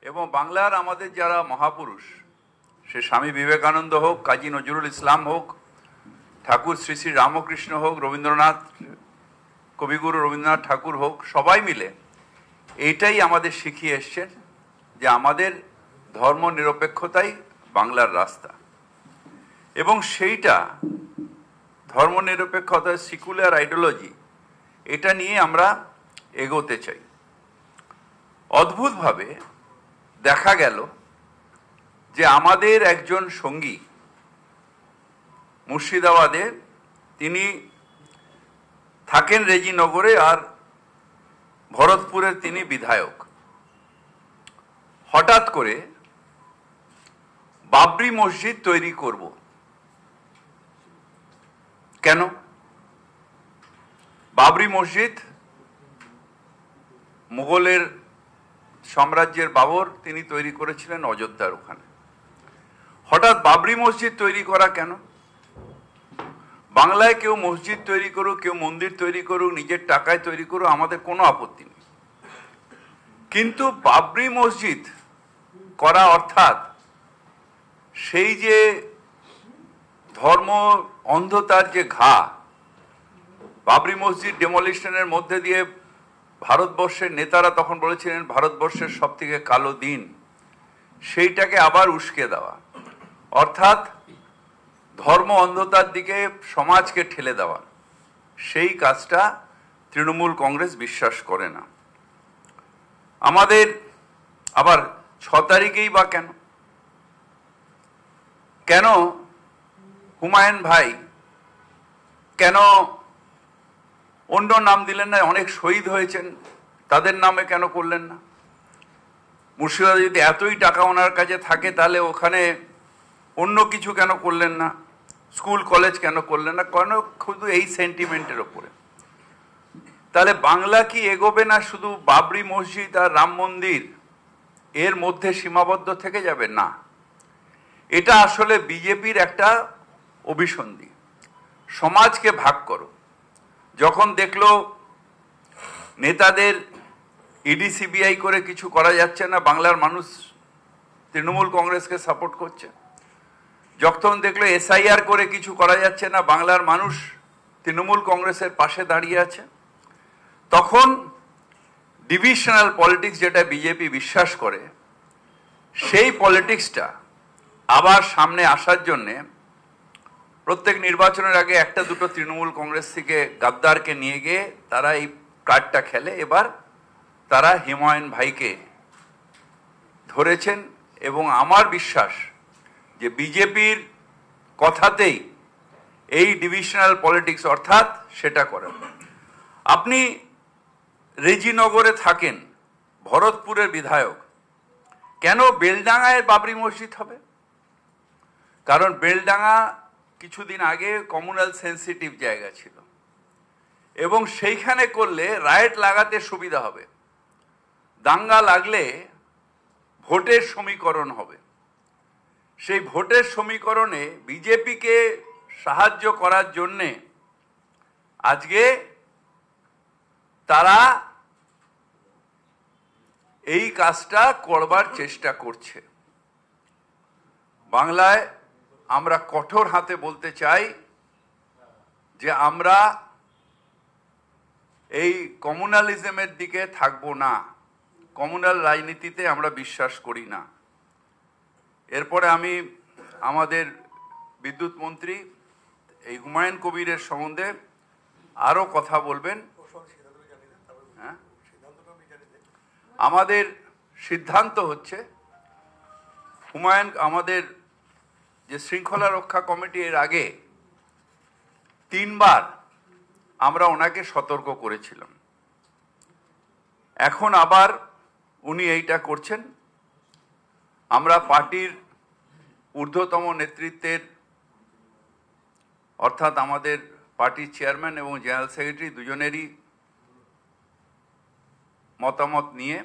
এবং বাংলার আমাদের যারা মহাপুরুষ, সে স্বামী বিবেকানন্দ হোক, কাজী নজরুল ইসলাম হোক, ঠাকুর শ্রী শ্রী রামকৃষ্ণ হোক, রবীন্দ্রনাথ, কবিগুরু রবীন্দ্রনাথ ঠাকুর হোক, সবাই মিলে এইটাই আমাদের শিখিয়ে এসছেন যে আমাদের ধর্ম নিরপেক্ষতাই বাংলার রাস্তা। এবং সেইটা ধর্ম নিরপেক্ষতা, সেকুলার আইডিওলজি, এটা নিয়ে আমরা এগোতে চাই। অদ্ভুতভাবে দেখা গেল যে আমাদের একজন সঙ্গী মুর্শিদাবাদে, তিনি থাকেন রেজিনগরে, আর ভরতপুরের তিনি বিধায়ক, হঠাৎ করে বাবরি মসজিদ তৈরি করব। কেন? বাবরি মসজিদ মুঘলের সাম্রাজ্যের বাবর তিনি তৈরি করেছিলেন অযোধ্যার ওখানে। হঠাৎ বাবরি মসজিদ তৈরি করা কেন? বাংলায় কেউ মসজিদ তৈরি করুক, কেউ মন্দির তৈরি করুক, নিজের টাকায় তৈরি করুক, আমাদের কোনো আপত্তি নেই। কিন্তু বাবরি মসজিদ করা অর্থাৎ সেই যে ধর্ম অন্ধতার যে ঘা, বাবরি মসজিদ ডেমোলিশনের মধ্যে দিয়ে ভারতবর্ষের নেতারা তখন বলেছিলেন ভারতবর্ষের সব থেকে কালো দিন, সেইটাকে আবার উস্কে দেওয়া, অর্থাৎ ধর্ম অন্ধতার দিকে সমাজকে ঠেলে দেওয়া, সেই কাজটা তৃণমূল কংগ্রেস বিশ্বাস করে না। আমাদের আবার 6 তারিখেই বা কেন? কেন হুমায়ুন ভাই কেন অন্য নাম দিলেন না? অনেক শহীদ হয়েছেন, তাদের নামে কেন করলেন না? মুর্শিদাবাদে যদি এতই টাকা ওনার কাছে থাকে, তাহলে ওখানে অন্য কিছু কেন করলেন না? স্কুল কলেজ কেন করলেন না? কেন শুধু এই সেন্টিমেন্টের ওপরে? তাহলে বাংলা কি এগোবে না শুধু বাবরি মসজিদ আর রাম মন্দির এর মধ্যে সীমাবদ্ধ থেকে যাবে? না, এটা আসলে বিজেপির একটা অভিসন্ধি, সমাজকে ভাগ করো। যখন দেখলো নেতাদের ইডি সিবিআই করে কিছু করা যাচ্ছে না, বাংলার মানুষ তৃণমূল কংগ্রেসকে সাপোর্ট করছে। যখন দেখলো এসআইআর করে কিছু করা যাচ্ছে না, বাংলার মানুষ তৃণমূল কংগ্রেসের পাশে দাঁড়িয়ে আছে। তখন ডিভিশনাল পলিটিক্স, যেটা বিজেপি বিশ্বাস করে, সেই পলিটিক্সটা আবার সামনে আসার জন্যে প্রত্যেক নির্বাচনের আগে একটা দুটো তৃণমূল কংগ্রেস থেকে গাদ্দারকে নিয়ে গিয়ে তারা এই কার্ডটা খেলে। এবার তারা হুমায়ুন ভাইকে ধরেছেন এবং আমার বিশ্বাস যে বিজেপির কথাতেই এই ডিভিশনাল পলিটিক্স অর্থাৎ সেটা করেন। আপনি রেজিনগরে থাকেন, ভরতপুরের বিধায়ক, কেন বেলডাঙ্গায় বাবরি মসজিদ হবে? কারণ বেলডাঙ্গা কিছুদিন আগে কমিউনাল সেন্সিটিভ জায়গা ছিল এবং সেইখানে করলে রায়েট লাগাতে সুবিধা হবে, দাঙ্গা লাগলে ভোটের সমীকরণ হবে। সেই ভোটের সমীকরণে বিজেপিকে সাহায্য করার জন্যে আজকে তারা এই কাজটা করবার চেষ্টা করছে। বাংলায় আমরা কঠোর হাতে বলতে চাই যে আমরা এই কমিউনালিজমের দিকে থাকবো না, কমিউনাল রাজনীতিতে আমরা বিশ্বাস করি না। এরপরে আমি আমাদের বিদ্যুৎ মন্ত্রী এই হুমায়ুন কবিরের সম্বন্ধে আরও কথা বলবেন। হ্যাঁ, আমাদের সিদ্ধান্ত হচ্ছে হুমায়ুন, আমাদের যে শৃঙ্খলা রক্ষা কমিটি, এর আগে 3 বার আমরা ওনাকে সতর্ক করেছিলাম, এখন আবার উনি এইটা করছেন। আমরা পার্টির ঊর্ধ্বতম নেতৃত্বের অর্থাৎ আমাদের পার্টির চেয়ারম্যান এবং জেনারেল সেক্রেটারি দুজনেরই মতামত নিয়ে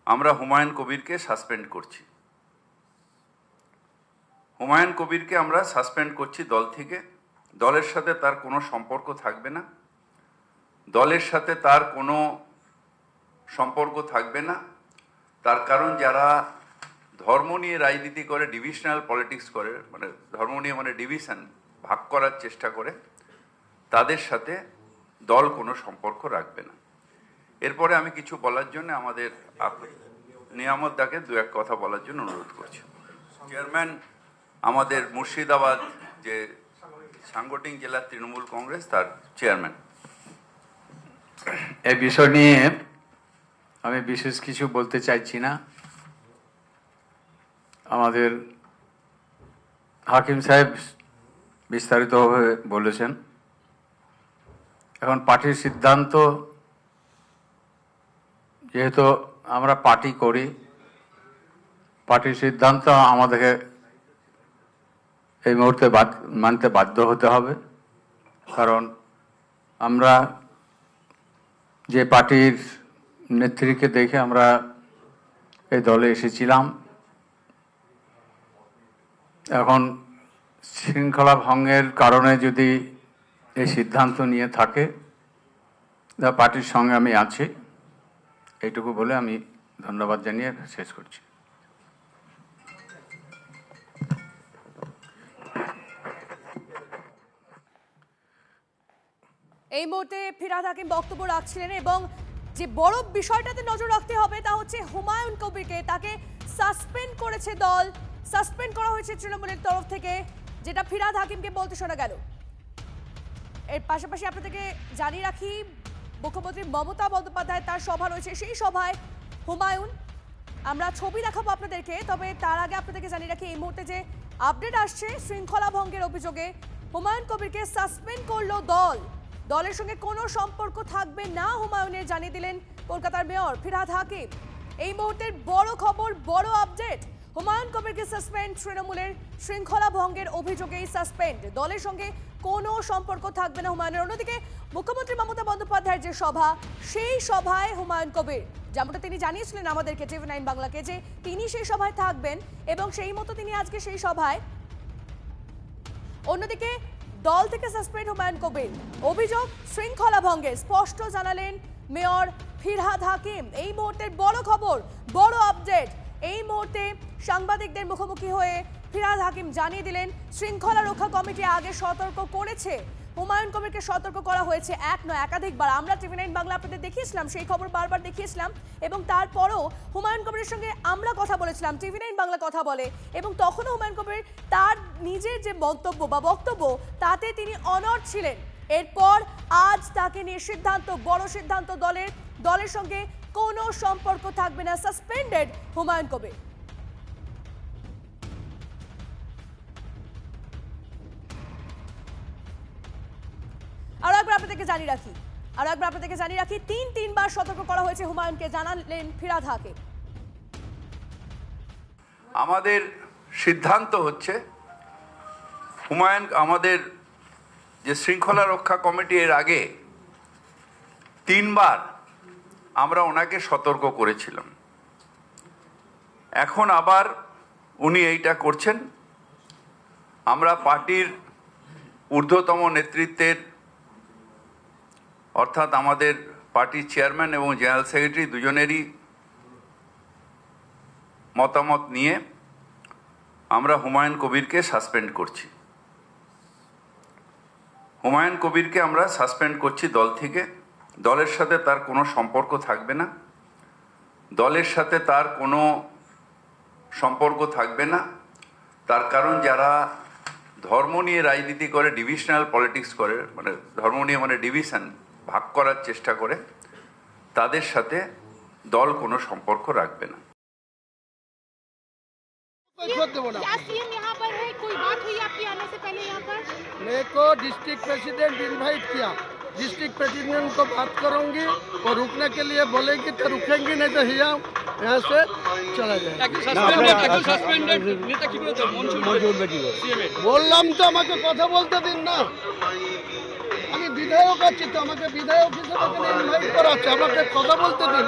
আমরা হুমায়ুন কবিরকে সাসপেন্ড করছি। হুমায়ুন কবিরকে আমরা সাসপেন্ড করছি দল থেকে। দলের সাথে তার কোনো সম্পর্ক থাকবে না, দলের সাথে তার কোনো সম্পর্ক থাকবে না। তার কারণ যারা ধর্ম নিয়ে রাজনীতি করে, ডিভিশনাল পলিটিক্স করে, মানে ধর্ম নিয়ে মানে ডিভিশন, ভাগ করার চেষ্টা করে, তাদের সাথে দল কোনো সম্পর্ক রাখবে না। এরপরে আমি কিছু বলার জন্য আমাদের নিয়ামত দাকে দু এক কথা বলার জন্য অনুরোধ করছি। চেয়ারম্যান আমাদের মুর্শিদাবাদ যে সাংগঠনিক জেলা তৃণমূল কংগ্রেস, তার চেয়ারম্যান। এই বিষয় নিয়ে আমি বিশেষ কিছু বলতে চাইছি না। আমাদের হাকিম সাহেব বিস্তারিতভাবে বলেছেন। এখন পার্টির সিদ্ধান্ত, যেহেতু আমরা পার্টি করি, পার্টির সিদ্ধান্ত আমাদেরকে এই মুহূর্তে মানতে বাধ্য হতে হবে। কারণ আমরা যে পার্টির নেত্রীকে দেখে আমরা এই দলে এসেছিলাম, এখন শৃঙ্খলা ভঙ্গের কারণে যদি এই সিদ্ধান্ত নিয়ে থাকে, পার্টির সঙ্গে আমি আছি, এইটুকু বলে আমি ধন্যবাদ জানিয়ে শেষ করছি। এই মুহূর্তে ফিরহাদ হাকিম বক্তব্য রাখছিলেন এবং যে বড় বিষয়টাতে নজর রাখতে হবে তা হচ্ছে হুমায়ুন কবিরকে, তাকে সাসপেন্ড করেছে দল, সাসপেন্ড করা হয়েছে তৃণমূলের তরফ থেকে, যেটা ফিরহাদ হাকিমকে বলতে শোনা গেল। এর পাশাপাশি আপনাদেরকে জানিয়ে রাখি, মুখ্যমন্ত্রী মমতা বন্দ্যোপাধ্যায় তার সভা রয়েছে, সেই সভায় হুমায়ুন, আমরা ছবি দেখাবো আপনাদেরকে, তবে তার আগে আপনাদেরকে জানিয়ে রাখি এই মুহূর্তে যে আপডেট আসছে শৃঙ্খলা ভঙ্গের অভিযোগে হুমায়ুন কবিরকে সাসপেন্ড করলো দল। দলের সঙ্গে কোনো সম্পর্ক থাকবে না হুমায়ুনের, জানিয়ে দিলেন কলকাতার মেয়র ফিরহাদ হাকিম। এই মুহূর্তের বড় খবর, বড় আপডেট, হুমায়ুন কবিরকে সাসপেন্ড, তৃণমূলের শৃঙ্খলা ভঙ্গের অভিযোগেই সাসপেন্ড, দলের সঙ্গে কোনো সম্পর্ক থাকবে না হুমায়ুনের। অন্যদিকে মুখ্যমন্ত্রী মমতা বন্দ্যোপাধ্যায়ের যে সভা, সেই সভায় হুমায়ুন কবির, যেমনটা তিনি জানিয়েছিলেন আমাদেরকে TV9 বাংলাকে, যে তিনি সেই সভায় থাকবেন এবং সেই মতো তিনি আজকে সেই সভায়। অন্যদিকে দল থেকে সাসপেন্ড হুমায়ুন কবির, অভিযোগ শৃঙ্খলা ভঙ্গের, স্পষ্ট জানালেন মেয়র ফিরহাদ হাকিম। এই মুহূর্তের বড় খবর, বড় আপডেট, এই মুহূর্তে সাংবাদিকদের মুখোমুখি হয়ে ফিরহাদ হাকিম জানিয়ে দিলেন শৃঙ্খলা রক্ষা কমিটি আগে সতর্ক করেছে, হুমায়ুন কবিরকে সতর্ক করা হয়েছে, এক নয় একাধিকবার। আমরা TV9 বাংলা আপনাদের দেখিয়েছিলাম, সেই খবর বারবার দেখিয়েছিলাম এবং তারপরও হুমায়ুন কবিরের সঙ্গে আমরা কথা বলেছিলাম, TV9 বাংলা কথা বলে, এবং তখনও হুমায়ুন কবির তার নিজের যে মন্তব্য বা বক্তব্য তাতে তিনি অনড় ছিলেন। এরপর আজ তাকে নিয়ে সিদ্ধান্ত, বড় সিদ্ধান্ত দলের সঙ্গে কোনো সম্পর্ক থাকবে না, সাসপেন্ডেড হুমায়ুন কবির। আরো একবার আপনাদেরকে জানিয়ে রাখি, তিনবার সতর্ক করা হয়েছে হুমায়ুনকে, জানালেন ফিরহাদ হাকিম। আমাদের সিদ্ধান্ত হচ্ছে হুমায়ুন, আমাদের যে শৃঙ্খলা রক্ষা কমিটি, এর আগে 3বার আমরা ওনাকে সতর্ক করেছিলাম, এখন আবার উনি এইটা করছেন। আমরা পার্টির ঊর্ধ্বতম নেতৃত্বের, অর্থাৎ আমাদের পার্টির চেয়ারম্যান এবং জেনারেল সেক্রেটারি দুজনেরই মতামত নিয়ে আমরা হুমায়ুন কবিরকে সাসপেন্ড করছি। হুমায়ুন কবিরকে আমরা সাসপেন্ড করছি দল থেকে। দলের সাথে তার কোনো সম্পর্ক থাকবে না, দলের সাথে তার কোনো সম্পর্ক থাকবে না। তার কারণ যারা ধর্ম নিয়ে রাজনীতি করে, ডিভিশনাল পলিটিক্স করে, মানে ধর্ম নিয়ে মানে ডিভিশন, ভাগ করার চেষ্টা করে, তাদের সাথে দল কোনো সম্পর্ক রাখবে না। क्या सीएम यहाँ पर है? कोई बात हुई आपकी आने से पहले यहाँ पर? मेरे को डिस्ट्रिक्ट प्रेसिडेंट इनवाइट किया, डिस्ट्रिक्ट प्रेसिडेंट को बात करूंगी और रुकने के लिए बोलेंगी तो रुकेंगी, नहीं तो यहाँ से चला जाए। বললাম তো আমাকে কথা বলতে দিন না, আমি বিধায়ক আছি তো, আমাকে বিধায়ক হিসেবে ইনভাইট করা হচ্ছে, আমাকে কথা বলতে দিন।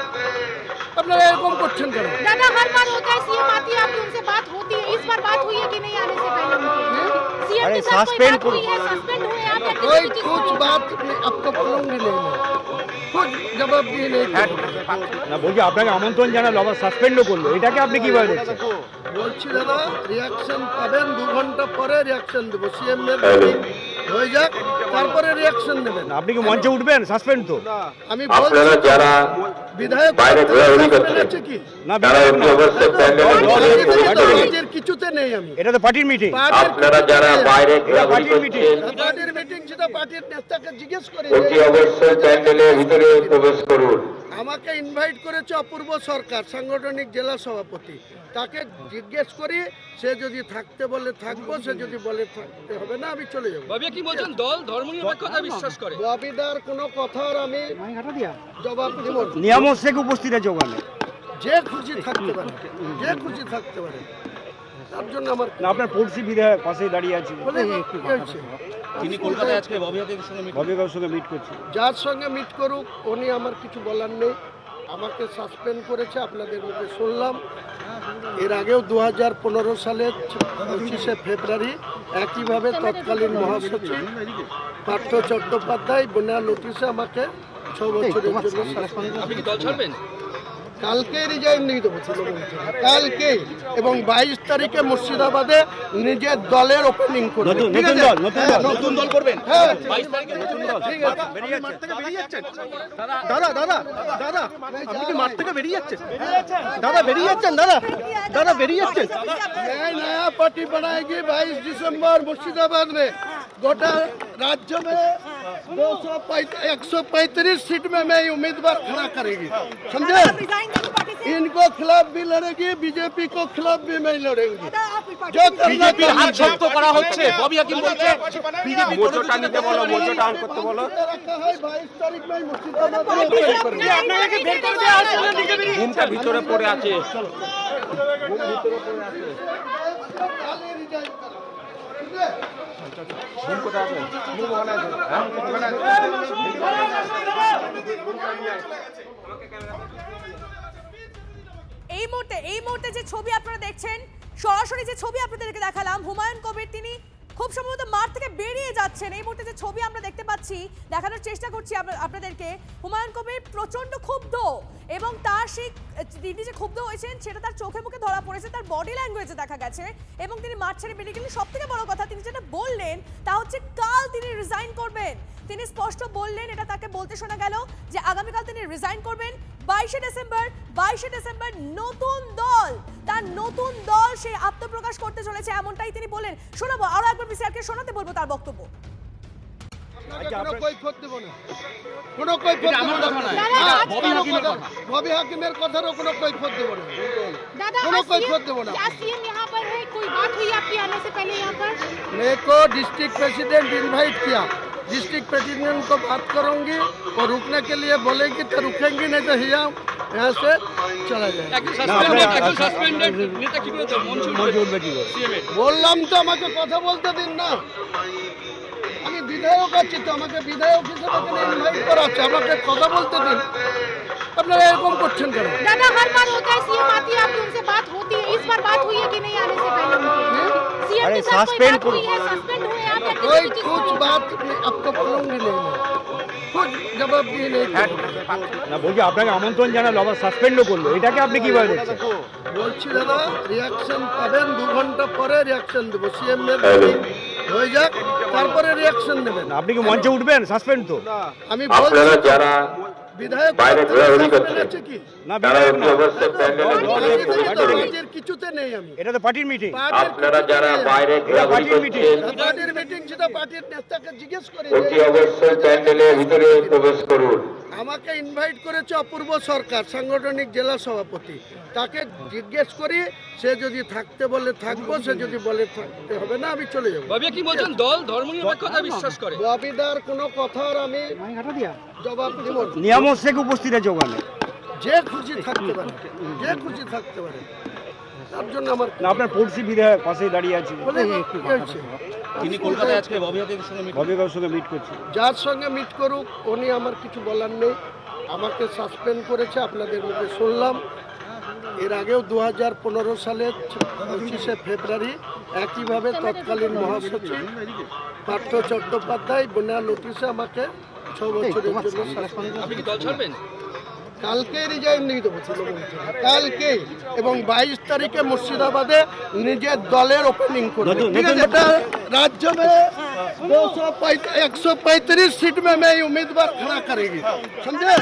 আপনারা এরকম করছেন কেন? दादा हर बार होता है, सीएम आती है आपकी उनसे बात होती है, इस बार बात हुई है कि नहीं आने से पहले उनके? सीएम के साथ कोई बात हुई है? सस्पेंड हुए आप? कोई कुछ बात आपको बोलूंगी नहीं, कुछ जवाब दिए नहीं না বলছি আপনাকে আমন্ত্রণ জানালো আবার সাসপেন্ডও করলো, এটাকে আপনি কিভাবে দেখছেন? বলছি দাদা রিয়াকশন পাবেন 2 ঘন্টা পরে রিয়াকশন দেবো, সিএম এর মিটিং হয়ে যাক তারপরে রিয়াকশন দেবেন। আপনি কি মঞ্চে উঠবেন? সাসপেন্ড তো আমি বলছি যারা বিধায়ক বাইরে ঘোরাঘুরি করছে আছে কি না, তারা অতি অবস্থায় নিজের কিছুতে নেই আমি। এটা তো পার্টির মিটিং। আপনারা যারা বাইরে ঘোরাঘুরি করছেন পার্টির মিটিং সেটা পার্টির নেতাকে জিজ্ঞেস করে অতি অবশ্যই প্যান্ডেলের ভিতরে প্রবেশ করুন। আমাকে ইনভাইট করেছে অপূর্ব সরকার, সাংগঠনিক জেলা সভাপতি। তাকে জিজ্ঞেস করি, সে যদি থাকতে বলে থাকবো, সে যদি বলে থাকতে হবে না আমি চলে যাবো। ভাবিয়া কি বলছেন, দল ধর্মনিরপেক্ষতা বিশ্বাস করে? ববিদার কোনো কথার আমি জবাব দেব না। নিয়ামত শেখ উপস্থিত আছে ওখানে, যে খুশি থাকতে পারে, যে খুশি থাকতে পারে, তার জন্য আমার না আপনার পড়শি বিধায়ক পাশে দাঁড়িয়ে আছে, বলে কি হয়েছে? তিনি কলকাতায় আজকে ববিয়াদের সঙ্গে ভবিকার সঙ্গে মিট করছে। যার সঙ্গে মিট করুক, উনি আমার কিছু বলার নেই। আমাকে সাসপেন্ড করেছে, আপনাদের মুখে শুনলাম। এর আগেও 2015 সালের 25শে ফেব্রুয়ারি একইভাবে তৎকালীন মহাসচিব পার্থ চট্টোপাধ্যায় বিনা নোটিশে আমাকে 6 বছরের জন্য সাসপেন্ড। আপনি কি দল ছাড়বেন? কালকে রিজাইন দিয়ে দেবো, কালকে, এবং 22 তারিখে মুর্শিদাবাদে নিজের দলের ওপেনিং করবো। নতুন দল করবেন? হ্যাঁ, 22 তারিখে নতুন দল। ঠিক আছে। বেরিয়ে যাচ্ছেন? দাদা আপনি কি মাঠ থেকে বেরিয়ে যাচ্ছেন? দাদা বেরিয়ে যাচ্ছেন? দাদা বেরিয়ে যাচ্ছেন? नया पार्टी बनाएगी 22 दिसंबर मुर्शिदाबाद में। गोटा राज्य में 135 सीट में मैं उम्मीदवार खड़ा करेगी, समझे? इनको खिलाफ भी लड़ेगी, बीजेपी को खिलाफ भी मैं लड़ेंगी। जो বিজেপি হাত শক্ত করা হচ্ছে, ববিয়া কি বলছে? বিজেপি মোচটা নিতে বলো, মোচটা অন করতে বলো। रखा है 22 तारीख में मुर्शिदाबाद में करेंगे। আপনাকে বের করে দেওয়া হচ্ছে না বিজেপি? ঘুমটা ভিতরে পড়ে আছে। এই মুহূর্তে যে ছবি আপনারা দেখছেন, সরাসরি যে ছবি আপনাদেরকে দেখালাম, হুমায়ুন কবির তিনি খুব সম্ভবত মাঠ থেকে বেরিয়ে যাচ্ছেন। এই মুহূর্তে যে ছবি আমরা দেখতে পাচ্ছি, দেখানোর চেষ্টা করছি আপনাদেরকে, হুমায়ুন কবির প্রচন্ড ক্ষুব্ধ, এবং তার সেই তিনি যে ক্ষুব্ধ হয়েছেন সেটা তার চোখে মুখে ধরা পড়েছে, তার বডি ল্যাঙ্গুয়েজে দেখা গেছে, এবং তিনি মাঠ ছেড়ে বেরিয়ে গেলেন। সব থেকে বড় কথা, তিনি যেটা বললেন তা হচ্ছে কাল তিনি রিজাইন করবেন। তিনি স্পষ্ট বললেন, এটা তাকে বলতে শোনা গেল যে আগামীকাল তিনি রিজাইন করবেন। 22শে ডিসেম্বর নতুন দল, তার নতুন দল সে আত্মপ্রকাশ করতে চলেছে, এমনটাই তিনি বলেন। শোনাবো, আরো একবার বিসিআরকে শোনাতে বলবো তার বক্তব্য। কোনো কৈফিয়ত দেব না, কোনো কৈফিয়ত দেব না। ববি হাকিমের কথারও কোনো কৈফিয়ত দেব না, दादा কোনো কৈফিয়ত দেব না। क्या सीएम यहाँ पर है? कोई बात हुई आपकी आने से पहले यहाँ पर? मेरे को डिस्ट्रिक्ट प्रेसिडेंट इनवाइट किया, डिस्ट्रिक्ट प्रेसिडेंट को बात करूंगी, और रुकने के लिए बोलेगी तो रुकेंगी, नहीं तो यहाँ से चला जाए। একজন সাসপেন্ডেড নেতা কি বলছে? মঞ্জুর উঠবে কি করে? সিএম বললাম তো আমাকে কথা বলতে দিন না। আমি বিধায়ক আছি তো, আমাকে বিধায়ক হিসেবে ইনভাইট করা আছে, আমাকে কথা বলতে দিন। আপনারা এরকম করছেন কেন? दादा हर बार होता है, सीएम आती है आपकी उनसे बात होती है, इस बार बात हुई है कि नहीं आने से पहले उनके? सीएम के साथ कोई बात हुई है? सस्पेंड हुए आप या कोई किसी भी कुछ चीज को? बात आपको बोलूंगी नहीं, कुछ जवाब दिए नहीं। না বলছি আপনাকে আমন্ত্রণ জানালো আবার সাসপেন্ডও করলো, এটাকে আপনি কিভাবে দেখছেন? বলছি দাদা রিয়াকশন পাবেন 2 ঘন্টা পরে রিয়াকশন দেবো, সিএম এর মিটিং হয়ে যাক তারপরে রিয়াকশন দেবেন। আপনি কি মঞ্চে উঠবেন? সাসপেন্ড তো আমি আপনারা বলছি যারা বিধায়ক বাইরে ঘোরাঘুরি করছে আছে কি? না, তারা অতি অবস্থায় প্যান্ডেলের ভিতরে প্রবেশ করুন। নিজের কিছুতে নেই আমি। এটা তো পার্টির মিটিং। আপনারা যারা বাইরে ঘোরাঘুরি করছেন পার্টির মিটিং সেটা পার্টির নেতাকে জিজ্ঞেস করে অতি অবশ্যই প্যান্ডেলের ভিতরে প্রবেশ করুন। আমাকে ইনভাইট করেছে অপূর্ব সরকার, সাংগঠনিক জেলা সভাপতি। তাকে জিজ্ঞেস করি, সে যদি থাকতে বলে থাকবো, সে যদি বলে থাকতে হবে না আমি চলে যাবো। ভাবিয়া কি বলছেন, দল ধর্মনিরপেক্ষতা বিশ্বাস করে? ববিদার কোনো কথার আমি জবাব দেব না। নিয়ামত শেখ উপস্থিত আছে ওখানে, যে খুশি থাকতে পারে, যে খুশি থাকতে পারে, তার জন্য আমার না আপনার পড়শি বিধায়ক পাশে দাঁড়িয়ে আছে, বলে কি হয়েছে? তিনি কলকাতায় আজকে ববিয়াদের সঙ্গে ভবিকার সঙ্গে মিট করছে। যার সঙ্গে মিট করুক, উনি আমার কিছু বলার নেই। আমাকে সাসপেন্ড করেছে, আপনাদের মুখে শুনলাম। এর আগেও 2015 সালের 25শে ফেব্রুয়ারি একইভাবে তৎকালীন মহাসচিব পার্থ চট্টোপাধ্যায় বিনা নোটিশে আমাকে 6 বছরের জন্য আপনি কি দল ছাড়বেন? কালকে রিজাইন দিয়ে দেবো কালকে, এবং 22 তারিখে মুর্শিদাবাদে নিজের দলের ওপেনিং করবো। ठीक है, बेटा राज्य में 135 सीट में मैं उम्मीदवार खड़ा करेगी, समझे?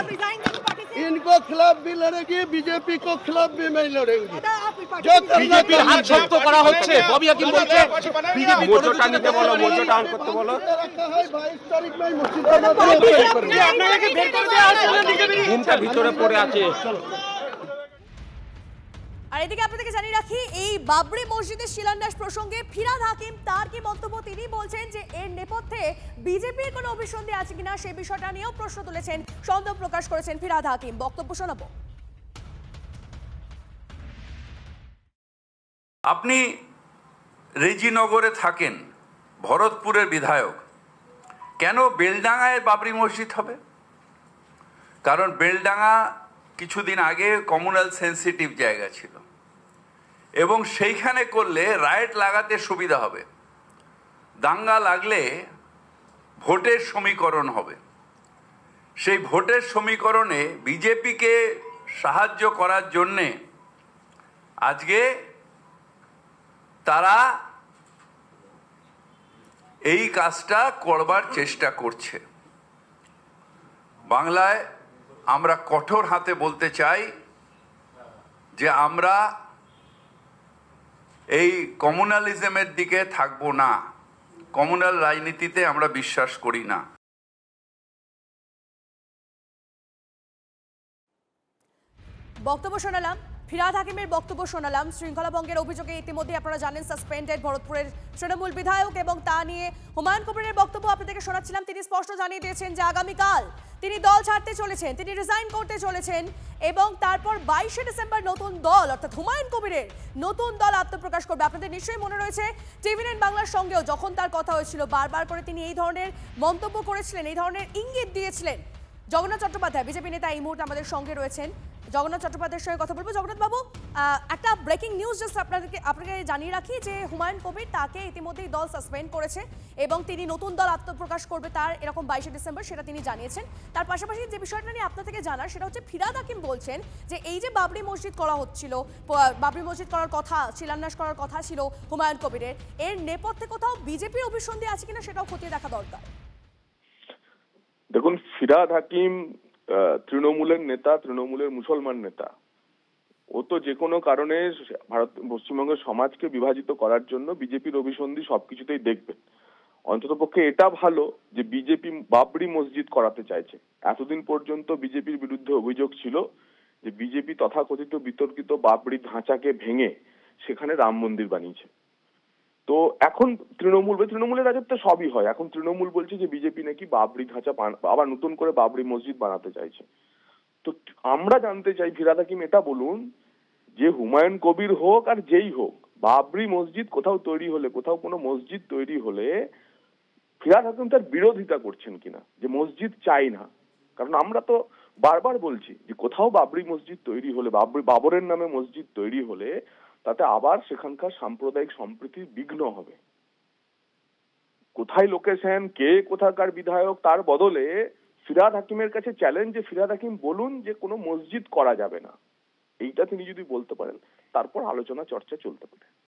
इनको खिलाफ भी लड़ेगी, बीजेपी को खिलाफ भी मैं लड़ेंगी। जो বিজেপি হাত শক্ত করা হচ্ছে, ববি হাকিম বলছে বিজেপি মোচটা নিতে বলো, মোচটা অন করতে বলো। 22 तारीख में मुर्शिदाबाद ঘুমটা ভিতরে পড়ে আছে। আর এদিকে আপনাদেরকে জানিয়ে রাখি, এই বাবরি মসজিদের শিলান্যাস প্রসঙ্গে ফিরহাদ হাকিম তার কি মন্তব্য, তিনি বলছেন যে এর নেপথ্যে বিজেপির কোনো অভিসন্ধি আছে কিনা সেই বিষয়টা নিয়েও প্রশ্ন তুলেছেন, সন্দেহ প্রকাশ করেছেন ফিরহাদ হাকিম। বক্তব্য শোনাবো। আপনি রেজিনগরে থাকেন, ভরতপুরের বিধায়ক, কেন বেলডাঙ্গায় বাবরি মসজিদ হবে? কারণ বেলডাঙ্গা কিছুদিন আগে কমিউনাল সেন্সিটিভ জায়গা ছিল এবং সেইখানে করলে রাইট লাগাতে সুবিধা হবে, দাঙ্গা লাগলে ভোটের সমীকরণ হবে। সেই ভোটের সমীকরণে বিজেপিকে সাহায্য করার জন্যে আজকে তারা এই কাজটা করবার চেষ্টা করছে। বাংলায় আমরা কঠোর হাতে বলতে চাই যে আমরা এই কমিউনালিজমের দিকে থাকবো না, কমিউনাল রাজনীতিতে আমরা বিশ্বাস করি না। বক্তব্য শোনালাম, ফিরহাদ হাকিমের বক্তব্য শোনালাম। শৃঙ্খলা ভঙ্গের অভিযোগে ইতিমধ্যে আপনারা জানেন সাসপেন্ডেড ভরতপুরের তৃণমূল বিধায়ক, এবং তা নিয়ে হুমায়ুন কবিরের বক্তব্য আপনাদেরকে শোনাচ্ছিলাম। তিনি স্পষ্ট জানিয়ে দিয়েছেন যে আগামীকাল তিনি দল ছাড়তে চলেছেন, তিনি রিজাইন করতে চলেছেন, এবং তারপর 22শে ডিসেম্বর নতুন দল অর্থাৎ হুমায়ুন কবিরের নতুন দল আত্মপ্রকাশ করবে। আপনাদের নিশ্চয়ই মনে রয়েছে টিভি9 বাংলার সঙ্গেও যখন তার কথা হয়েছিল, বারবার করে তিনি এই ধরনের মন্তব্য করেছিলেন, এই ধরনের ইঙ্গিত দিয়েছিলেন। জগন্নাথ চট্টোপাধ্যায় বিজেপি নেতা এই মুহূর্তে আমাদের সঙ্গে রয়েছেন, জগন্নাথ চট্টোপাধ্যায়ের সঙ্গে কথা বলবো। জগন্নাথ বাবু, একটা ব্রেকিং নিউজ জাস্ট আপনাকে জানিয়ে রাখি যে হুমায়ুন কবির তাকে ইতিমধ্যেই দল সাসপেন্ড করেছে এবং তিনি নতুন দল আত্মপ্রকাশ করবে তার এরকম 22শে ডিসেম্বর, সেটা তিনি জানিয়েছেন। তার পাশাপাশি যে বিষয়টা নিয়ে আপনার থেকে জানার সেটা হচ্ছে ফিরহাদ হাকিম বলছেন যে এই যে বাবরি মসজিদ করা হচ্ছিল, বাবরি মসজিদ করার কথা, শিলান্যাস করার কথা ছিল হুমায়ুন কবিরের, এর নেপথ্যে কোথাও বিজেপির অভিসন্ধি আছে কিনা সেটাও খতিয়ে দেখা দরকার। দেখুন, ফিরহাদ হাকিম তৃণমূলের নেতা, তৃণমূলের মুসলমান নেতা। ও তো যে কোনো কারণে পশ্চিমবঙ্গের সমাজকে বিভাজিত করার জন্য বিজেপির অভিসন্ধি সবকিছুতেই দেখবেন। অন্ততপক্ষে এটা ভালো যে বিজেপি বাবরি মসজিদ করাতে চাইছে। এতদিন পর্যন্ত বিজেপির বিরুদ্ধে অভিযোগ ছিল যে বিজেপি তথাকথিত বিতর্কিত বাবরি ধাঁচাকে ভেঙে সেখানে রাম মন্দির বানিয়েছে। তো এখন তৃণমূলের রাজত্বে সবই হয়। এখন তৃণমূল বলছে যে বিজেপি নাকি বাবরি ধাঁচা আবার নতুন করে বাবরি মসজিদ বানাতে চাইছে। তো আমরা জানতে চাই, ফিরহাদ হাকিম এটা বলুন যে হুমায়ুন কবির হোক আর যেই হোক, বাবরি মসজিদ কোথাও তৈরি হলে, কোথাও কোনো মসজিদ তৈরি হলে ফিরহাদ হাকিম তার বিরোধিতা করছেন কিনা, যে মসজিদ চাই না। কারণ আমরা তো বারবার বলছি যে কোথাও বাবরি মসজিদ তৈরি হলে, বাবরের নামে মসজিদ তৈরি হলে তাতে আবার সেখানকার সাম্প্রদায়িক সম্প্রীতির বিঘ্ন হবে। কোথায় লোকেশন, কে কোথাকার বিধায়ক, তার বদলে ফিরহাদ হাকিমের কাছে চ্যালেঞ্জ যে ফিরহাদ হাকিম বলুন যে কোনো মসজিদ করা যাবে না। এইটা তিনি যদি বলতে পারেন তারপর আলোচনা চর্চা চলতে পারে।